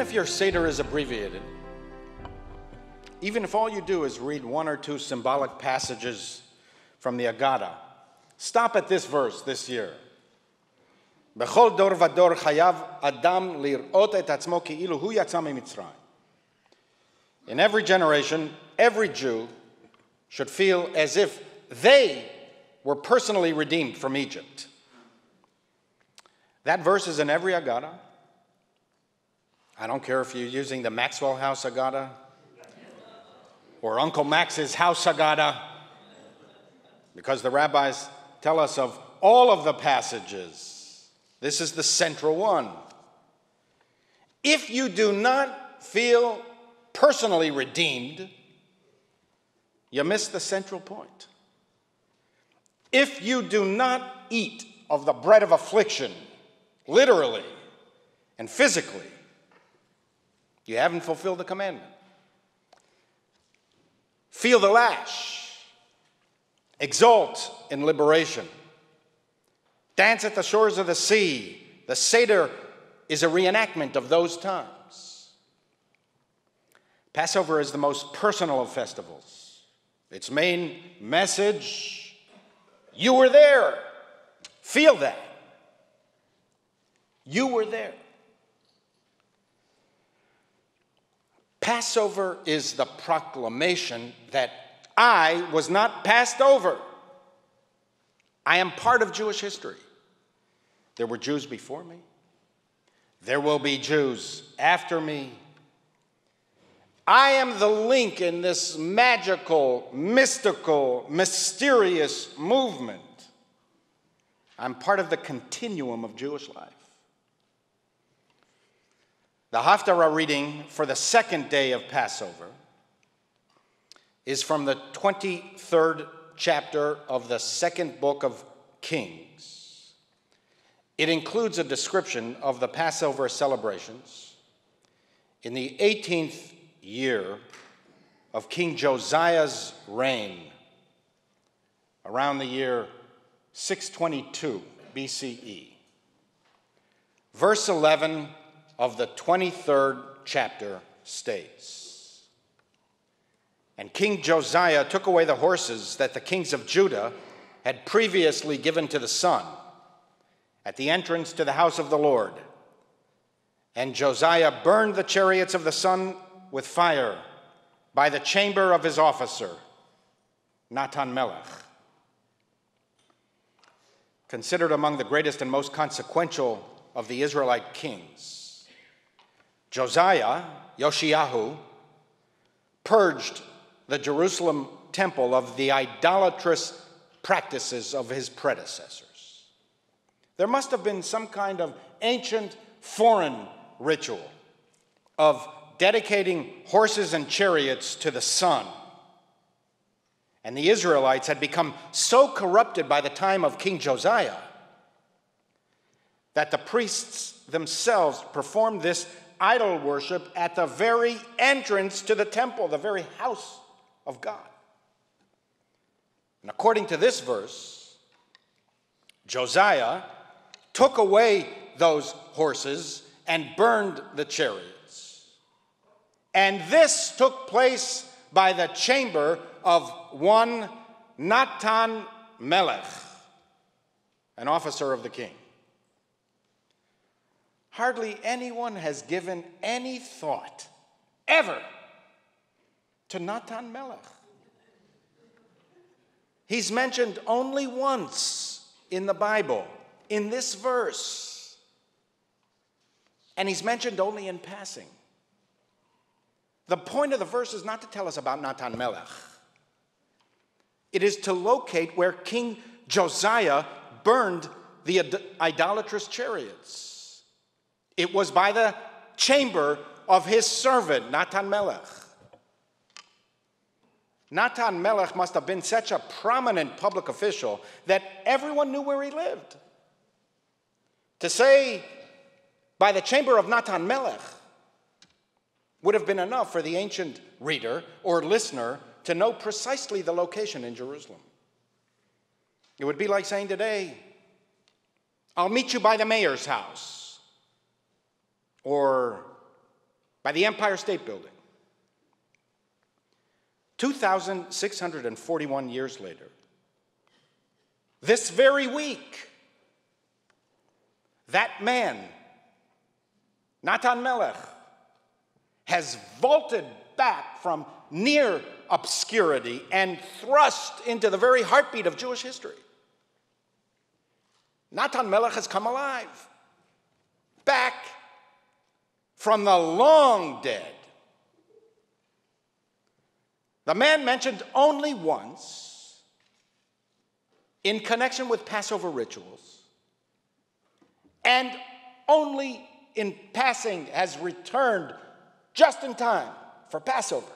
if your Seder is abbreviated, even if all you do is read one or two symbolic passages from the Haggadah, stop at this verse this year. B'chol dor v'dor chayav adam lir'ot et atzmo ki'ilu hu yatza miMitzrayim. In every generation, every Jew should feel as if they were personally redeemed from Egypt. That verse is in every Haggadah. I don't care if you're using the Maxwell House Haggadah or Uncle Max's House Haggadah, because the rabbis tell us of all of the passages. This is the central one. If you do not feel personally redeemed, you miss the central point. If you do not eat of the bread of affliction, literally and physically, you haven't fulfilled the commandment. Feel the lash. Exult in liberation. Dance at the shores of the sea. The Seder is a reenactment of those times. Passover is the most personal of festivals. Its main message, you were there. Feel that. You were there. Passover is the proclamation that I was not passed over. I am part of Jewish history. There were Jews before me. There will be Jews after me. I am the link in this magical, mystical, mysterious movement. I'm part of the continuum of Jewish life. The Haftarah reading for the second day of Passover is from the 23rd chapter of the second book of Kings. It includes a description of the Passover celebrations in the 18th year of King Josiah's reign, around the year 622 BCE. Verse 11 of the 23rd chapter states, "And King Josiah took away the horses that the kings of Judah had previously given to the sun at the entrance to the house of the Lord. And Josiah burned the chariots of the sun with fire by the chamber of his officer, Natan Melech." Considered among the greatest and most consequential of the Israelite kings, Josiah, Yoshiyahu, purged the Jerusalem temple of the idolatrous practices of his predecessors. There must have been some kind of ancient foreign ritual of dedicating horses and chariots to the sun. And the Israelites had become so corrupted by the time of King Josiah that the priests themselves performed this idol worship at the very entrance to the temple, the very house of God. And according to this verse, Josiah took away those horses and burned the chariots. And this took place by the chamber of one Natan Melech, an officer of the king. Hardly anyone has given any thought, ever, to Natan Melech. He's mentioned only once in the Bible, in this verse. And he's mentioned only in passing. The point of the verse is not to tell us about Natan Melech. It is to locate where King Josiah burned the idolatrous chariots. It was by the chamber of his servant, Natan Melech. Natan Melech must have been such a prominent public official that everyone knew where he lived. To say, by the chamber of Natan Melech, would have been enough for the ancient reader or listener to know precisely the location in Jerusalem. It would be like saying today, "I'll meet you by the mayor's house," or by the Empire State Building. 2,641 years later, this very week, that man, Natan Melech, has vaulted back from near obscurity and thrust into the very heartbeat of Jewish history. Natan Melech has come alive, back from the long dead. The man mentioned only once in connection with Passover rituals, and only in passing has returned just in time for Passover.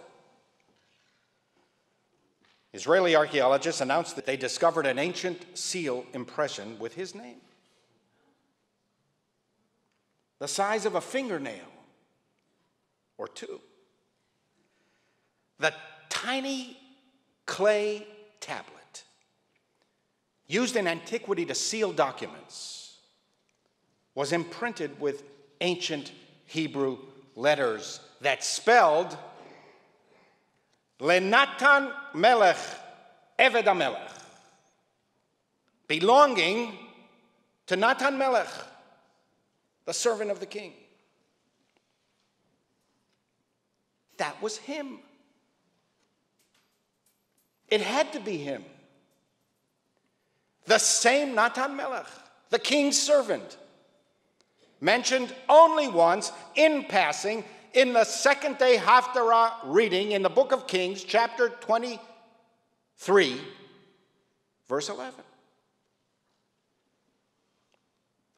Israeli archaeologists announced that they discovered an ancient seal impression with his name, the size of a fingernail or two. The tiny clay tablet used in antiquity to seal documents was imprinted with ancient Hebrew letters that spelled Lenatan Melech Eved HaMelech, belonging to Natan Melech, the servant of the king. That was him. It had to be him. The same Natan Melech, the king's servant, mentioned only once in passing in the second day Haftarah reading in the book of Kings, chapter 23, verse 11.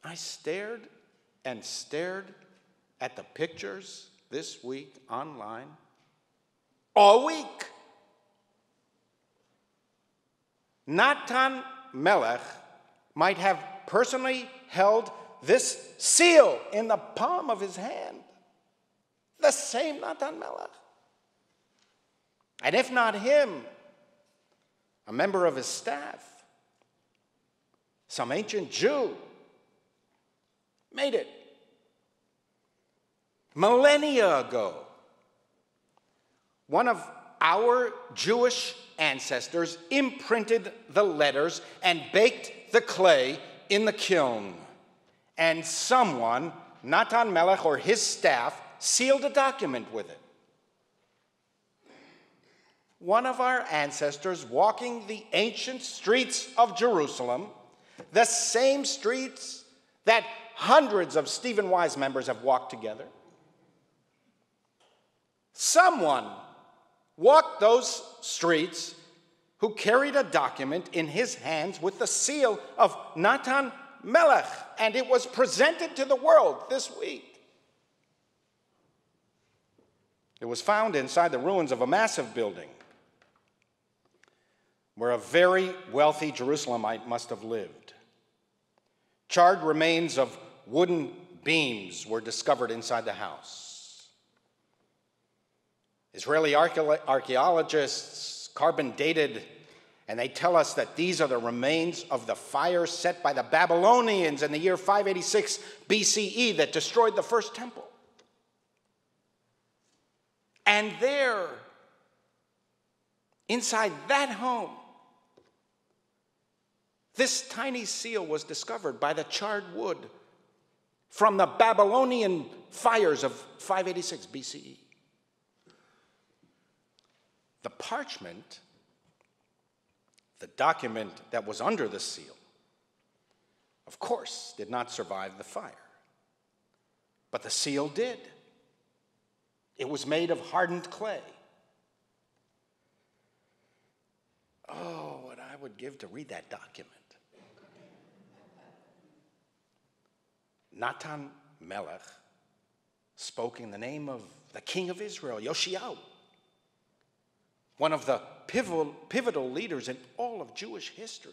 I stared and stared at the pictures this week online all week. Natan Melech might have personally held this seal in the palm of his hand. The same Natan Melech. And if not him, a member of his staff, some ancient Jew, made it. Millennia ago, one of our Jewish ancestors imprinted the letters and baked the clay in the kiln. And someone, Natan Melech or his staff, sealed a document with it. One of our ancestors walking the ancient streets of Jerusalem, the same streets that hundreds of Stephen Wise members have walked together. Someone walked those streets who carried a document in his hands with the seal of Natan Melech, and it was presented to the world this week. It was found inside the ruins of a massive building where a very wealthy Jerusalemite must have lived. Charred remains of wooden beams were discovered inside the house. Israeli archaeologists carbon dated, and they tell us that these are the remains of the fire set by the Babylonians in the year 586 BCE that destroyed the first temple. And there, inside that home, this tiny seal was discovered by the charred wood from the Babylonian fires of 586 BCE. The parchment, the document that was under the seal, of course, did not survive the fire. But the seal did. It was made of hardened clay. Oh, what I would give to read that document. Natan Melech spoke in the name of the king of Israel, Yoshiyahu, one of the pivotal leaders in all of Jewish history.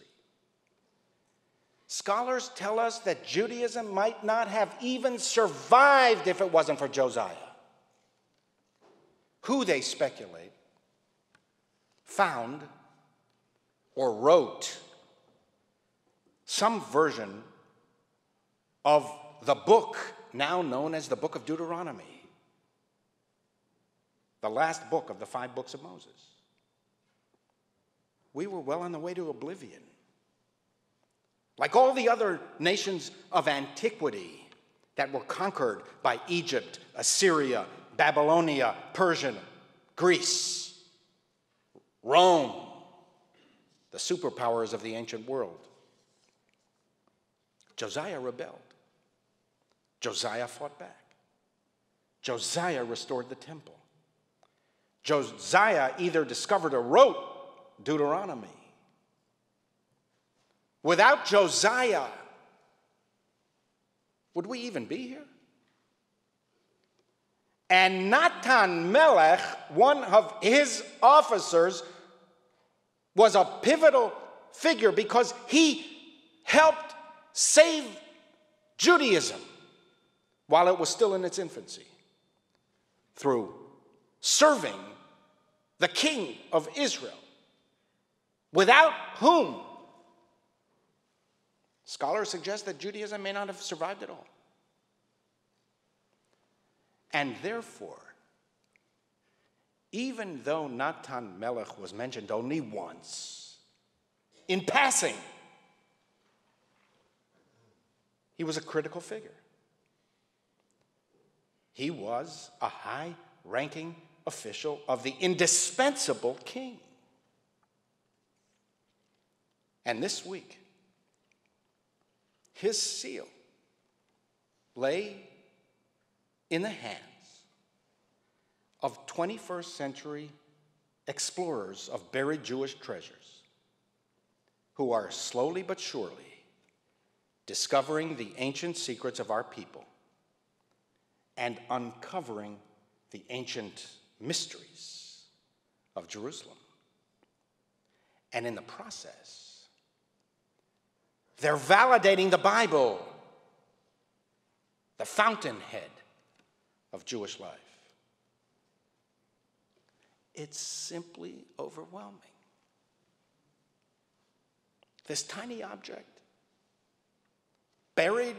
Scholars tell us that Judaism might not have even survived if it wasn't for Josiah, who, they speculate, found or wrote some version of the book now known as the Book of Deuteronomy. the last book of the 5 books of Moses. We were well on the way to oblivion. Like all the other nations of antiquity that were conquered by Egypt, Assyria, Babylonia, Persia, Greece, Rome, the superpowers of the ancient world. Josiah rebelled. Josiah fought back. Josiah restored the temple. Josiah either discovered or wrote Deuteronomy. Without Josiah, would we even be here? And Natan Melech, one of his officers, was a pivotal figure because he helped save Judaism while it was still in its infancy through serving the king of Israel, without whom scholars suggest that Judaism may not have survived at all. And therefore, even though Natan Melech was mentioned only once, in passing, he was a critical figure. He was a high-ranking official of the indispensable king. And this week, his seal lay in the hands of 21st century explorers of buried Jewish treasures who are slowly but surely discovering the ancient secrets of our people and uncovering the ancient mysteries of Jerusalem. And in the process, they're validating the Bible, the fountainhead of Jewish life. It's simply overwhelming. This tiny object, buried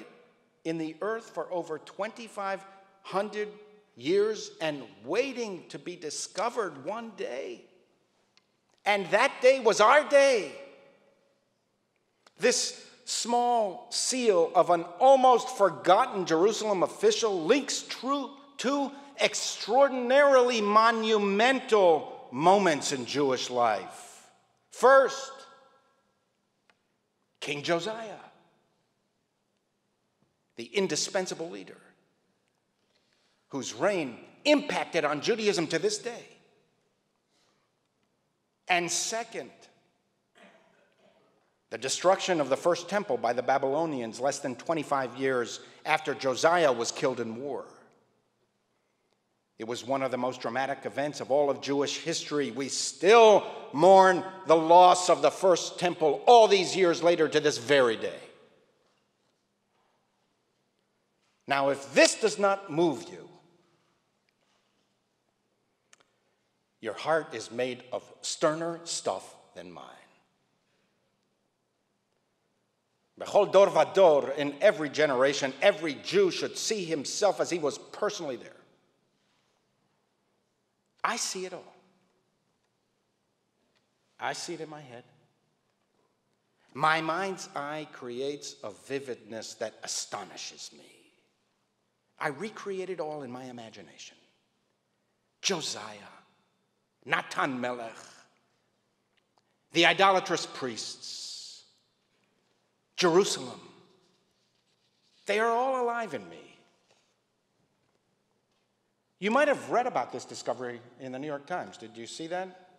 in the earth for over 2,500 years and waiting to be discovered one day. And that day was our day. This small seal of an almost forgotten Jerusalem official links two extraordinarily monumental moments in Jewish life. First, King Josiah, the indispensable leader, whose reign impacted on Judaism to this day. And second, the destruction of the first temple by the Babylonians less than 25 years after Josiah was killed in war. It was one of the most dramatic events of all of Jewish history. We still mourn the loss of the first temple all these years later to this very day. Now, if this does not move you, your heart is made of sterner stuff than mine. Bechol dor vador, in every generation, every Jew should see himself as he was personally there. I see it all. I see it in my head. My mind's eye creates a vividness that astonishes me. I recreate it all in my imagination. Josiah, Natan Melech, the idolatrous priests, Jerusalem. They are all alive in me. You might have read about this discovery in the New York Times. Did you see that?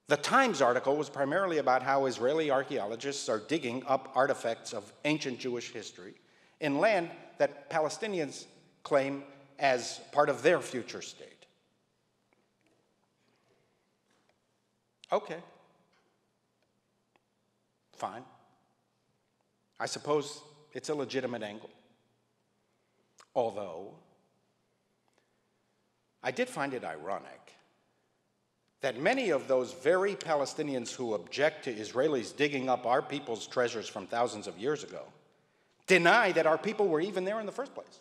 The Times article was primarily about how Israeli archaeologists are digging up artifacts of ancient Jewish history in land that Palestinians claim as part of their future state. Okay. Fine. I suppose it's a legitimate angle. Although, I did find it ironic that many of those very Palestinians who object to Israelis digging up our people's treasures from thousands of years ago deny that our people were even there in the first place.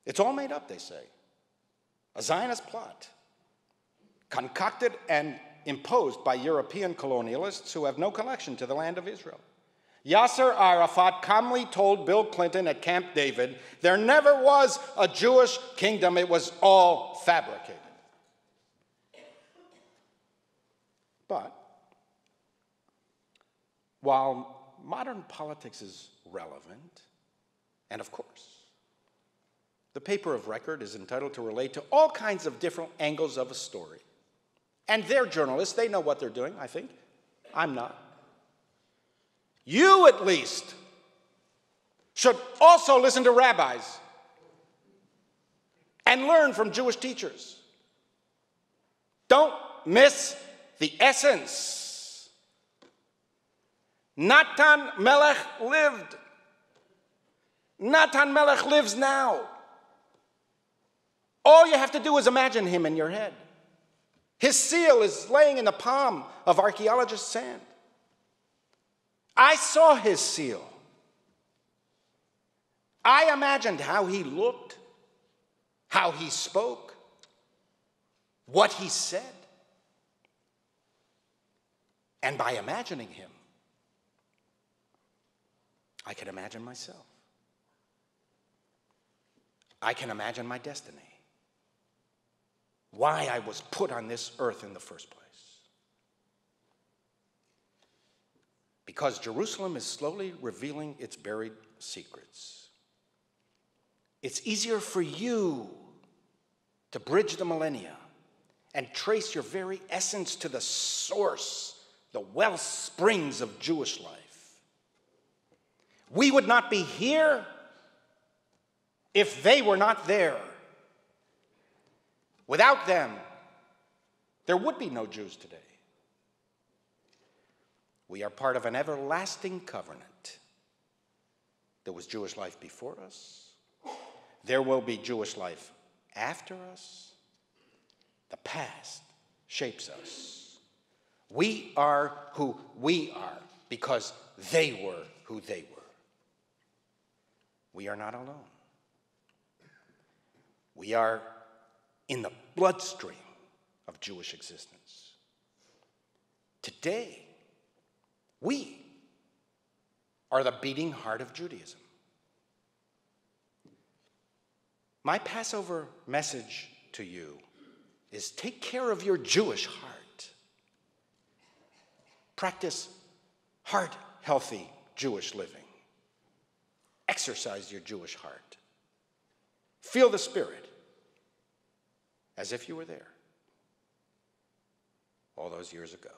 It's all made up, they say. A Zionist plot, concocted and imposed by European colonialists who have no connection to the land of Israel. Yasser Arafat calmly told Bill Clinton at Camp David, there never was a Jewish kingdom, it was all fabricated. But while modern politics is relevant, and of course, the paper of record is entitled to relate to all kinds of different angles of a story. And they're journalists, they know what they're doing, I think. I'm not. You, at least, should also listen to rabbis and learn from Jewish teachers. Don't miss the essence. Natan Melech lived. Natan Melech lives now. All you have to do is imagine him in your head. His seal is laying in the palm of archaeologist's hand. I saw his seal. I imagined how he looked, how he spoke, what he said. And by imagining him, I can imagine myself. I can imagine my destiny. Why I was put on this earth in the first place. Because Jerusalem is slowly revealing its buried secrets. It's easier for you to bridge the millennia and trace your very essence to the source, the well springs of Jewish life. We would not be here if they were not there. Without them, there would be no Jews today. We are part of an everlasting covenant. There was Jewish life before us. There will be Jewish life after us. The past shapes us. We are who we are because they were who they were. We are not alone. We are in the bloodstream of Jewish existence. Today, we are the beating heart of Judaism. My Passover message to you is take care of your Jewish heart. Practice heart-healthy Jewish living. Exercise your Jewish heart. Feel the Spirit as if you were there all those years ago.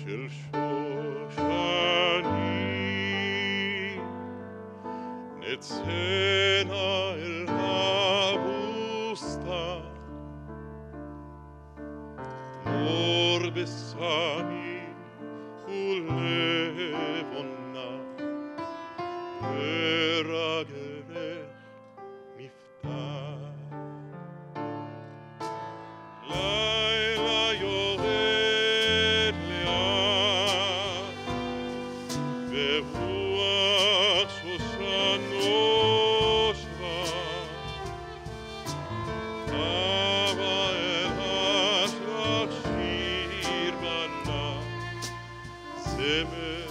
של שושנים נצאנה אל הבוסתן מור בסמים ולבונה ברגלך מפתח לילה יורד לאט ורוח שושן נושבה אבא אל השלח שיר בנה זמר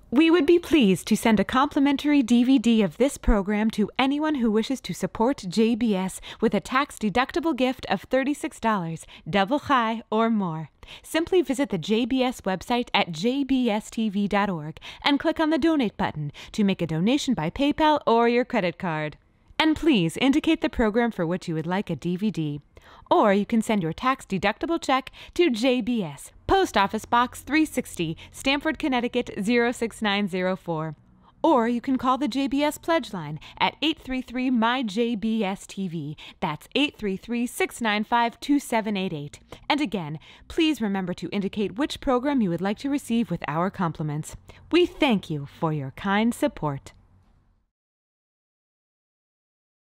We would be pleased to send a complimentary DVD of this program to anyone who wishes to support JBS with a tax-deductible gift of $36, double high or more. Simply visit the JBS website at jbstv.org and click on the Donate button to make a donation by PayPal or your credit card. And please indicate the program for which you would like a DVD. Or you can send your tax-deductible check to JBS, Post Office Box 360, Stamford, Connecticut 06904. Or you can call the JBS Pledge Line at 833-MY-JBS-TV. That's 833-695-2788. And again, please remember to indicate which program you would like to receive with our compliments. We thank you for your kind support.